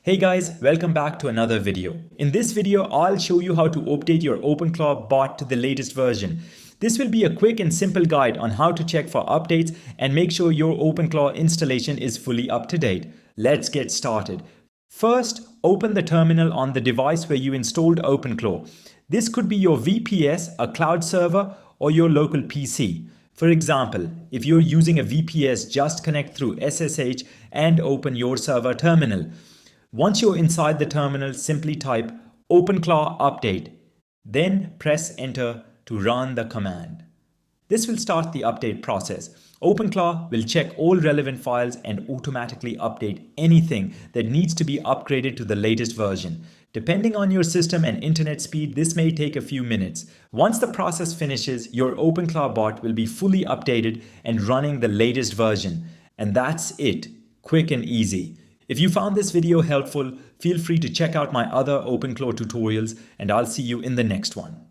Hey guys, welcome back to another video. In this video, I'll show you how to update your OpenClaw bot to the latest version. This will be a quick and simple guide on how to check for updates and make sure your OpenClaw installation is fully up to date. Let's get started. First, open the terminal on the device where you installed OpenClaw. This could be your VPS, a cloud server, or your local PC. For example, if you're using a VPS, just connect through SSH and open your server terminal. Once you're inside the terminal, simply type OpenClaw update, then press enter to run the command. This will start the update process. OpenClaw will check all relevant files and automatically update anything that needs to be upgraded to the latest version. Depending on your system and internet speed, this may take a few minutes. Once the process finishes, your OpenClaw bot will be fully updated and running the latest version. And that's it. Quick and easy. If you found this video helpful, feel free to check out my other OpenClaw tutorials, and I'll see you in the next one.